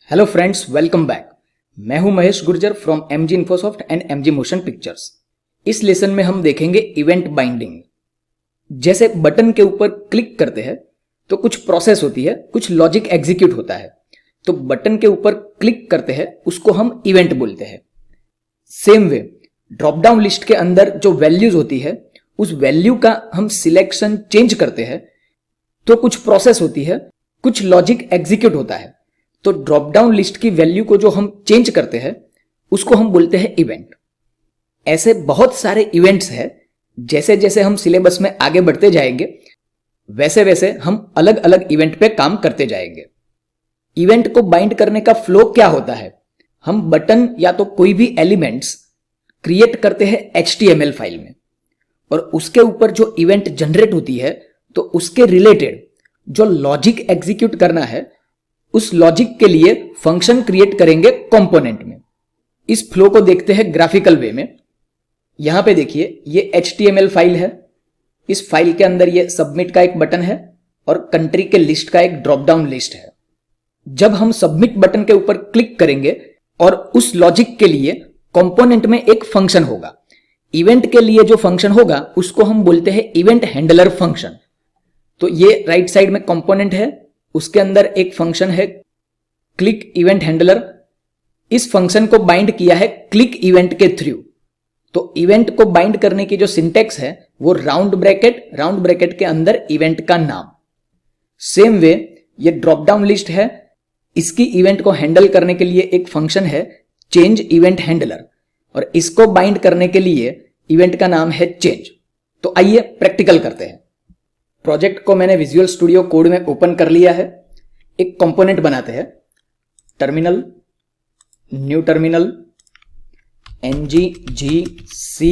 Hello friends, welcome back. मैं हूं Mahesh Gurjar from MG Infosoft and MG motion pictures. इस lesson में हम देखेंगे इवेंट बाइंडिंग। जैसे बटन के ऊपर क्लिक करते हैं तो कुछ प्रोसेस होती है, कुछ लॉजिक एग्जीक्यूट होता है। तो बटन के ऊपर क्लिक करते हैं उसको हम इवेंट बोलते हैं। Same way drop down list के अंदर जो वैल्यूज होती है उस वैल्यू का हम सिलेक्शन चेंज करते हैं तो कुछ प्रोसेस होती है, कुछ लॉजिक एग्जीक्यूट होता है। तो ड्रॉप डाउन लिस्ट की वैल्यू को जो हम चेंज करते हैं उसको हम बोलते हैं इवेंट। ऐसे बहुत सारे इवेंट्स हैं। जैसे जैसे हम सिलेबस में आगे बढ़ते जाएंगे वैसे वैसे हम अलग अलग इवेंट पे काम करते जाएंगे। इवेंट को बाइंड करने का फ्लो क्या होता है? हम बटन या तो कोई भी एलिमेंट्स क्रिएट करते हैं HTML फाइल में, और उसके ऊपर जो इवेंट जनरेट होती है तो उसके रिलेटेड जो लॉजिक एग्जीक्यूट करना है उस लॉजिक के लिए फंक्शन क्रिएट करेंगे कंपोनेंट में। इस फ्लो को देखते हैं ग्राफिकल वे में। यहां पे देखिए, ये HTML फाइल है। इस फाइल के अंदर ये सबमिट का एक बटन है और कंट्री के लिस्ट का एक ड्रॉप डाउन लिस्ट है। जब हम सबमिट बटन के ऊपर क्लिक करेंगे और उस लॉजिक के लिए कंपोनेंट में एक फंक्शन होगा। इवेंट के लिए जो फंक्शन होगा उसको हम बोलते हैं इवेंट हैंडलर फंक्शन। तो ये राइट साइड में कंपोनेंट है, उसके अंदर एक फंक्शन है क्लिक इवेंट हैंडलर। इस फंक्शन को बाइंड किया है क्लिक इवेंट के थ्रू। तो इवेंट को बाइंड करने की जो सिंटेक्स है वो राउंड ब्रैकेट के अंदर इवेंट का नाम। सेम वे ये ड्रॉप डाउन लिस्ट है, इसकी इवेंट को हैंडल करने के लिए एक फंक्शन है चेंज इवेंट हैंडलर, और इसको बाइंड करने के लिए इवेंट का नाम है चेंज। तो आइए प्रैक्टिकल करते हैं। प्रोजेक्ट को मैंने विजुअल स्टूडियो कोड में ओपन कर लिया है। एक कंपोनेंट बनाते हैं। Terminal, new terminal, nggc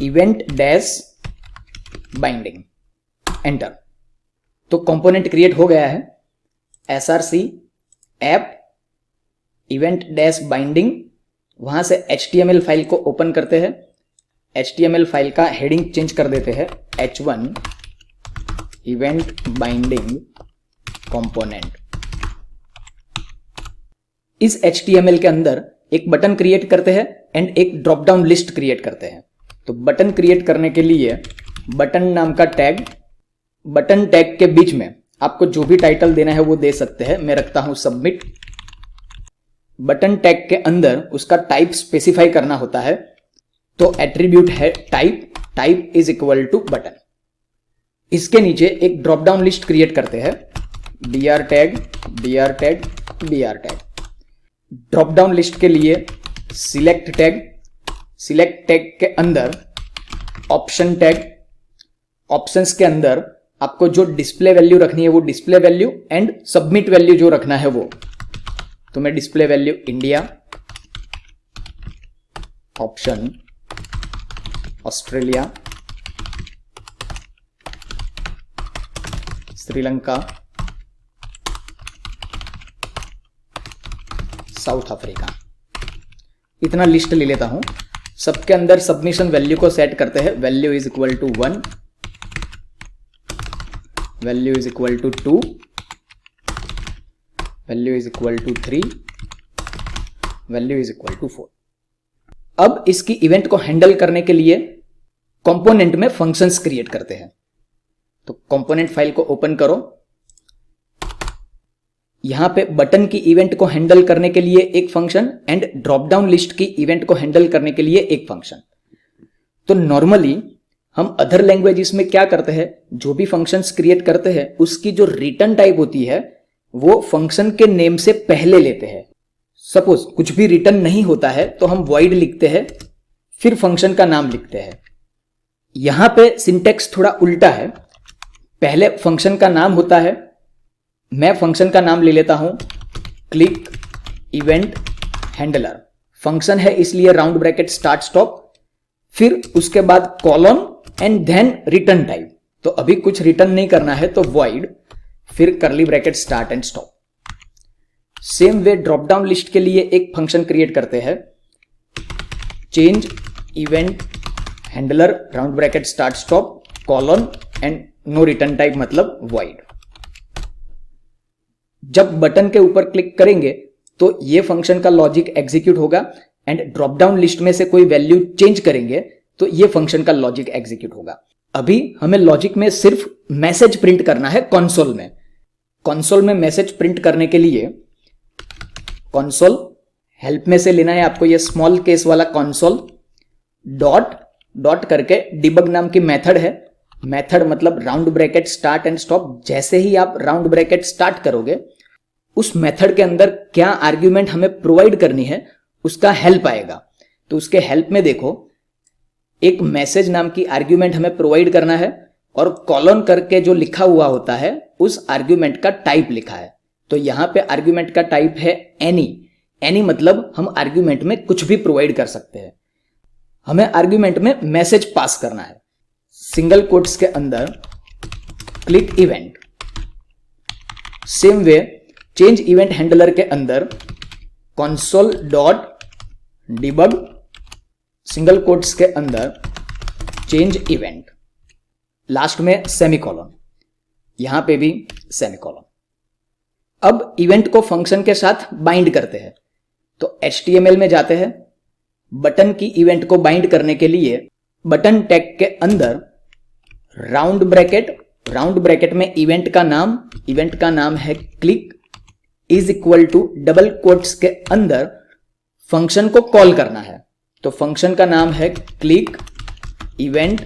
event dash binding, enter. तो कंपोनेंट क्रिएट हो गया है। src app event dash binding, वहां से HTML फाइल को ओपन करते हैं। HTML फाइल का हेडिंग चेंज कर देते हैं h1 इवेंट बाइंडिंग कंपोनेंट। इस HTML के अंदर एक बटन क्रिएट करते हैं एंड एक ड्रॉप डाउन लिस्ट क्रिएट करते हैं। तो बटन क्रिएट करने के लिए बटन नाम का टैग, बटन टैग के बीच में आपको जो भी टाइटल देना है वो दे सकते हैं। मैं रखता हूं सबमिट। बटन टैग के अंदर उसका टाइप स्पेसिफाई करना होता है। तो एट्रीब्यूट है type is equal to button. इसके नीचे एक ड्रॉप डाउन लिस्ट क्रिएट करते हैं dr tag drop down list के लिए सिलेक्ट टैग के अंदर ऑप्शन टैग, ऑप्शंस के अंदर आपको जो डिस्प्ले वैल्यू रखनी है वो display value and submit value जो रखना है वो। तो मैं display value India, option Australia, Sri Lanka, south Africa, इतना लिस्ट ले लेता हूं। सबके अंदर सबमिशन वैल्यू को सेट करते हैं। Value is equal to 1, value is equal to 2, value is equal to 3, value is equal to 4। अब इसकी इवेंट को हैंडल करने के लिए कंपोनेंट में फंक्शंस क्रिएट करते हैं। तो कंपोनेंट फाइल को ओपन करो। यहां पे बटन की इवेंट को हैंडल करने के लिए एक function and drop down list की इवेंट को हैंडल करने के लिए एक फंक्शन। तो नॉर्मली हम अदर लैंग्वेजेस में क्या करते हैं, जो भी फंक्शंस क्रिएट करते हैं उसकी जो रिटर्न टाइप होती है वो फंक्शन के नेम से पहले लेते हैं। सपोज कुछ भी रिटर्न नहीं होता है तो हम void लिखते हैं, फिर फंक्शन का नाम लिखते हैं। यहां पे सिंटेक्स थोड़ा उल्टा है। पहले फंक्शन का नाम होता है। मैं फंक्शन का नाम ले लेता हूं क्लिक इवेंट हैंडलर। फंक्शन है इसलिए राउंड ब्रैकेट स्टार्ट स्टॉप, फिर उसके बाद colon and then return type. तो अभी कुछ रिटर्न नहीं करना है तो void, फिर curly bracket start and stop. Same way drop down list के लिए एक फंक्शन क्रिएट करते हैं change event handler round bracket start stop colon and no return type मतलब void। जब बटन के ऊपर क्लिक करेंगे तो ये फंक्शन का लॉजिक एग्जीक्यूट होगा एंड ड्रॉप डाउन लिस्ट में से कोई वैल्यू चेंज करेंगे तो ये फंक्शन का लॉजिक एग्जीक्यूट होगा। अभी हमें लॉजिक में सिर्फ मैसेज प्रिंट करना है कंसोल में। कंसोल में मैसेज प्रिंट करने के लिए कंसोल हेल्प में से लेना है आपको ये स्मॉल केस वाला कंसोल डॉट करके डिबग नाम की मेथड है। मेथड मतलब round bracket start and stop. जैसे ही आप राउंड ब्रैकेट स्टार्ट करोगे उस मेथड के अंदर क्या आर्ग्यूमेंट हमें प्रोवाइड करनी है उसका हेल्प आएगा। तो उसके हेल्प में देखो एक मैसेज नाम की आर्ग्यूमेंट हमें प्रोवाइड करना है और कॉलन करके जो लिखा हुआ होता है उस आर्ग्यूमेंट का टाइप लिखा है। तो यहां पे आर्ग्यूमेंट का टाइप है एनी मतलब हम आर्ग्यूमेंट में कुछ भी प्रोवाइड कर सकते हैं। हमें आर्ग्यूमेंट में मैसेज पास करना है। सिंगल कोट्स के अंदर click event. Same way change event handler के अंदर console dot debug single quotes के अंदर चेंज इवेंट, लास्ट में सेमीकोलन, यहां पे भी सेमीकोलन। अब इवेंट को फंक्शन के साथ बाइंड करते हैं। तो HTML में जाते हैं। बटन की इवेंट को बाइंड करने के लिए बटन टैग के अंदर राउंड ब्रैकेट में इवेंट का नाम है click is equal to double quotes के अंदर फंक्शन को कॉल करना है। तो फंक्शन का नाम है click event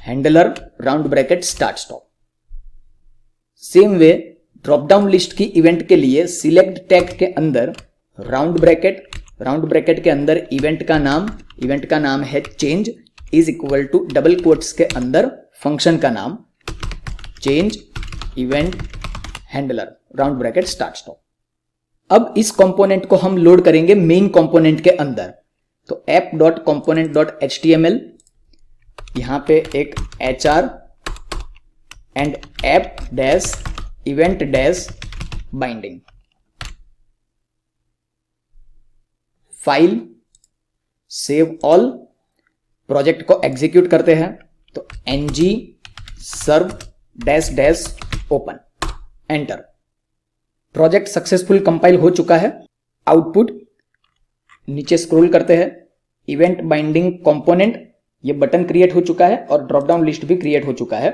handler round bracket start stop. Same way drop down list की इवेंट के लिए सिलेक्ट टैग के अंदर राउंड ब्रैकेट के अंदर इवेंट का नाम है change is equal to double quotes के अंदर फंक्शन का नाम change event handler round bracket start stop. अब इस कंपोनेंट को हम लोड करेंगे मेन कंपोनेंट के अंदर। तो app.component.html, यहां पे एक HR and app dash event dash binding. File save all, project को एग्जीक्यूट करते हैं। तो ng serve dash dash open, enter. Project successful compile हो चुका है। आउटपुट नीचे स्क्रॉल करते हैं। इवेंट बाइंडिंग कंपोनेंट, ये बटन क्रिएट हो चुका है और ड्रॉप डाउन लिस्ट भी क्रिएट हो चुका है।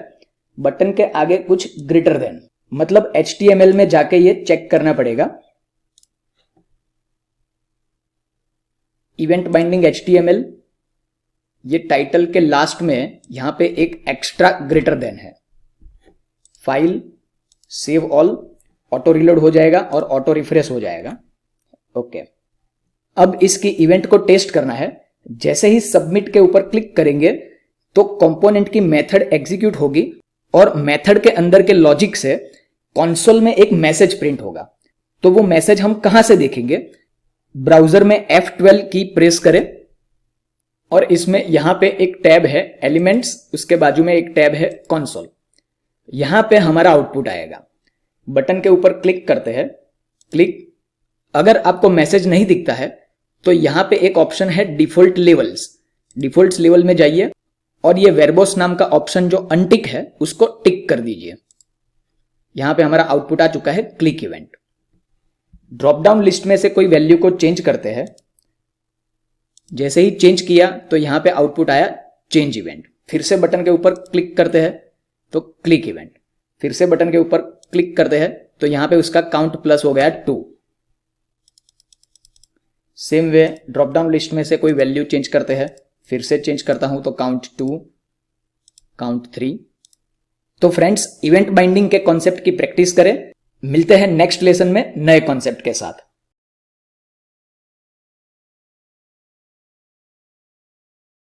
बटन के आगे कुछ ग्रेटर देन मतलब HTML में जाके ये चेक करना पड़ेगा। इवेंट बाइंडिंग HTML, ये टाइटल के लास्ट में यहां पे एक एक्स्ट्रा ग्रेटर देन है। File save all, auto reload हो जाएगा और ऑटो रिफ्रेश हो जाएगा। ओके, अब इसकी इवेंट को टेस्ट करना है। जैसे ही सबमिट के ऊपर क्लिक करेंगे तो कंपोनेंट की मेथड एग्जीक्यूट होगी और मेथड के अंदर के लॉजिक से कंसोल में एक मैसेज प्रिंट होगा। तो वो मैसेज हम कहां से देखेंगे? ब्राउजर में F12 की प्रेस करें और इसमें यहां पे एक टैब है एलिमेंट्स, उसके बाजू में एक टैब है कंसोल। यहां पे हमारा आउटपुट आएगा। बटन के ऊपर क्लिक करते हैं, क्लिक। अगर आपको मैसेज नहीं दिखता है तो यहां पे एक ऑप्शन है डिफॉल्ट लेवल्स। डिफॉल्ट लेवल में जाइए और ये वेरबोस नाम का ऑप्शन जो अनटिक है उसको टिक कर दीजिए। यहां पे हमारा आउटपुट आ चुका है click event. Drop down list में से कोई वैल्यू को चेंज करते हैं। जैसे ही चेंज किया तो यहां पे आउटपुट आया चेंज इवेंट। फिर से बटन के ऊपर क्लिक करते हैं तो क्लिक इवेंट। फिर से बटन के ऊपर क्लिक करते हैं तो यहां पे उसका काउंट प्लस हो गया 2। Same way drop down list में से कोई वैल्यू चेंज करते हैं। फिर से चेंज करता हूं तो काउंट 2, काउंट 3। तो फ्रेंड्स, इवेंट बाइंडिंग के कॉन्सेप्ट की प्रैक्टिस करें। मिलते हैं नेक्स्ट लेसन में नए कॉन्सेप्ट के साथ।